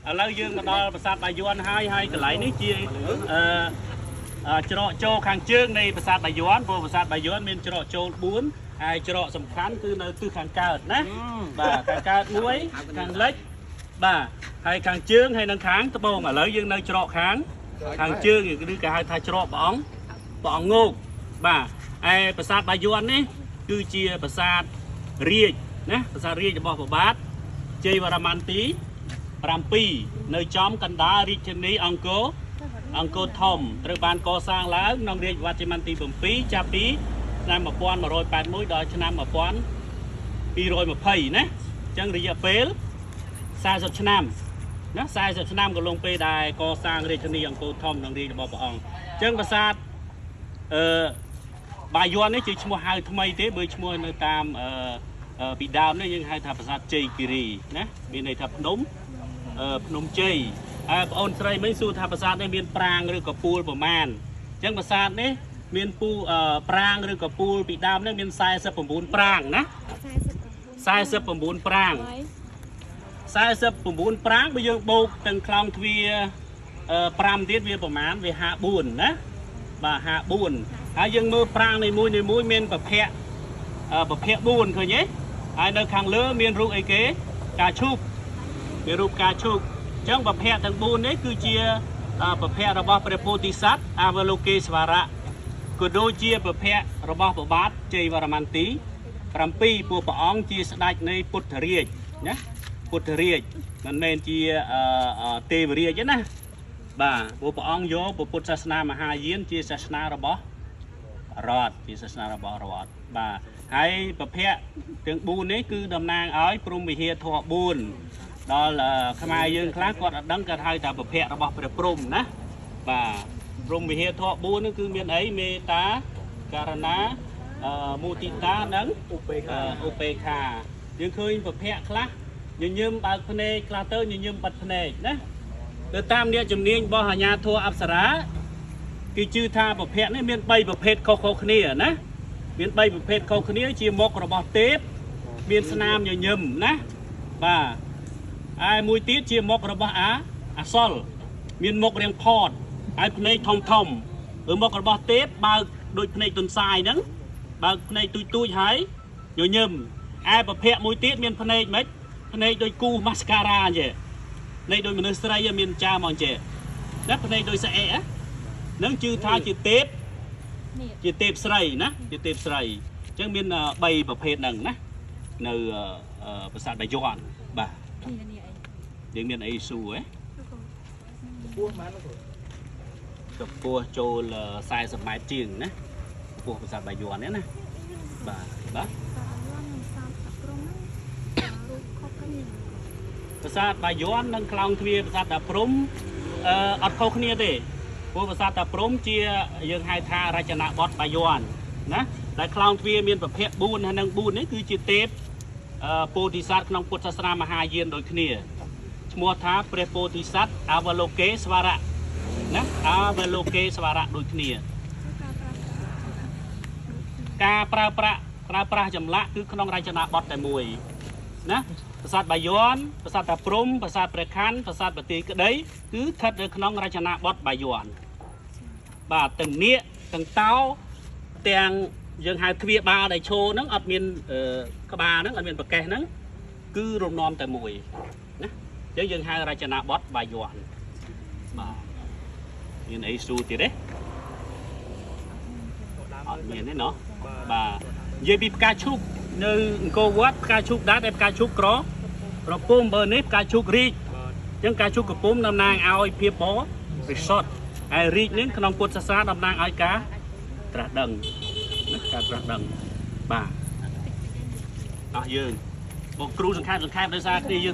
ឥឡូវយើងមកដល់ប្រាសាទបាយ័នហើយកន្លែងនេះជាច្រកចូលខាងជើងនៃប្រាសាទបាយ័នព្រោះប្រាសាទបាយ័នមានច្រកចូល4ហើយច្រកសំខាន់គឺនៅទិសខាងកើតណាបាទខាងកើតមួយខាងលិចបាទហើយខាងជើងហើយនឹងខាងត្បូងឥឡូវយើងនៅច្រកខាងជើងគឺគេហៅថាច្រកព្រះអង្គងោកបាទឯប្រាសាទបាយ័ននេះគឺជាប្រាសាទរាជណាប្រាសាទរាជរបស់ព្រះបាទជ័យវរ្ម័នទី7នៅចំកណ្ដាលរាជធានីអង្គរធំត្រូវបានកសាងឡើងក្នុងរាជវរ្ម័នទី7ចាប់ពីឆ្នាំ1181ដល់ឆ្នាំ1220ណាអញ្ចឹងរយៈពេល40ឆ្នាំណា40ឆ្នាំក៏លងពេលដែលកសាងរាជធានីអង្គរធំក្នុងរាជរបស់ព្រះអង្គអញ្ចឹងប្រាសាទបាយ័ននេះជាឈ្មោះហៅថ្មីទេបើឈ្មោះនៅតាមពីដើមនេះយើងហៅថាប្រាសាទជ័យគិរីណាមានន័យថាភ្នំជ័យហើយបងអូនស្រីមិញសួរថាប្រាសាទនេះមានប្រាង្គឬកពូលប្រមាណអញ្ចឹងប្រាសាទនេះមានប្រាង្គឬកពូលពីដើមនេះមាន49ប្រាង្គណា49ប្រាង្គ49ប្រាង្គបើយើងបូកទាំងខ្លោងទ្វារ5ទៀតវាប្រមាណវា54ណាបាទ54ហើយយើងមើលប្រាង្គនីមួយមានប្រភព4ឃើញទេហើយនៅខាងលើមានរូបអីគេការឈូកមានរូបការឈូកអញ្ចឹងប្រភពទាំង4នេះគឺជាប្រភពរបស់ព្រះពោធិសត្វអវលោកេស្វរៈក៏ដូចជាប្រភពរបស់ព្រះបាទជ័យវរ្ម័នទី7ពួកព្រះអង្គជាស្ដេចនៃពុទ្ធរាជណាពុទ្ធរាជមិនមែនជាទេវរាជទេណាបាទពួកព្រះអង្គយកពុទ្ធសាសនាមហាយានជាសាសនារបស់រដ្ឋជាសាសនារបស់រដ្ឋបាទហើយប្រភពទាំង4នេះគឺតំណាងឲ្យព្រហ្មវិហារធម៌4ដល់ខ្មែរយើងខ្លះគាត់អត់ដឹងគាត់ហៅថាប្រភពរបស់ព្រះព្រហ្មណាបាទព្រហ្មវិហារធម៌4នោះគឺមានអីមេត្តាករណាមុទិតានិងឧបេក្ខាយើងឃើញប្រភពខ្លះញញឹមបើកភ្នែកខ្លះទៅញញឹមបិទភ្នែកណាទៅតាមអ្នកជំនាញរបស់អាជ្ញាធរអប្សរាគេជឿថាប្រភពនេះមាន3ប្រភេទខុសៗគ្នាណាមាន3ប្រភេទខុសគ្នាជាមុខរបស់ទេពមានស្នាមញញឹមណាបាទហើយមួយទៀតជាមុខរបស់អាសលមានមុខរាងផតហើយភ្នែកធំឬមុខរបស់ទេពបើកដូចភ្នែកទុនសាយហ្នឹងបើកភ្នែកទូចហើយញញឹមឯប្រភពមួយទៀតមានភ្នែកមិនភ្នែកដូចគូម៉ាស្ការ៉ាអញ្ចឹងភ្នែកដូចមនុស្សស្រីមានចាមកអញ្ចឹងណាភ្នែកដូចស្អែកហ្នឹងជឿថាជាទេពស្រីណាជាទេពស្រីអញ្ចឹងមាន3ប្រភេទហ្នឹងណានៅប្រាសាទបាយ័នបាទយើងមានអីស៊ូហ៎កម្ពស់ចូល40ម៉ែត្រជាងណាកម្ពស់ប្រាសាទបាយ័ននេះណាបាទប្រាសាទបាយ័ននិងខ្លោងទ្វារប្រាសាទតាព្រំអត់ខុសគ្នាទេព្រោះប្រាសាទតាព្រំជាយើងហៅថារចនាបថបាយ័នណាដែលខ្លោងទ្វារមានប្រភេទ4ហើយនឹង4នេះគឺជាទេពពោធិសត្វក្នុងពុទ្ធសាសនាមហាយានដូចគ្នាឈ្មោះថាព្រះពោធិសត្វអវលោកេស្វរៈណាអវលោកេស្វរៈដូចគ្នាការប្រើប្រាស់ចម្លាក់គឺក្នុងរចនាបថតែមួយណាប្រាសាទបាយ័នប្រាសាទតាព្រំប្រាសាទព្រះខ័នប្រាសាទបទីក្តីគឺស្ថិតនៅក្នុងរចនាបថបាយ័នបាទទាំងនាគទាំងតោទាំងយើងហៅទ្វារបាលដែលឈរហ្នឹងអត់មានក្បាលហ្នឹងអត់មានប្រកេះហ្នឹងគឺរំនាំតែមួយណាអញ្ចឹងយើងហៅរចនាបថបាយ័នបាទមានអីស៊ូទៀតទេអត់មានទេណោះបាទនិយាយពីផ្កាឈូកនៅអង្គរវត្តផ្កាឈូកដែរតែផ្កាឈូកក្រពុំបើនេះផ្កាឈូករីកអញ្ចឹងផ្កាឈូកក្រពុំតំណាងឲ្យភាពបរិសុទ្ធហើយរីកនេះក្នុងពុទ្ធសាសនាតំណាងឲ្យការត្រាស់ដឹងការត្រាស់ដឹងបាទអស់យើងបងគ្រូសង្ខេបដោយសារគ្នាយើង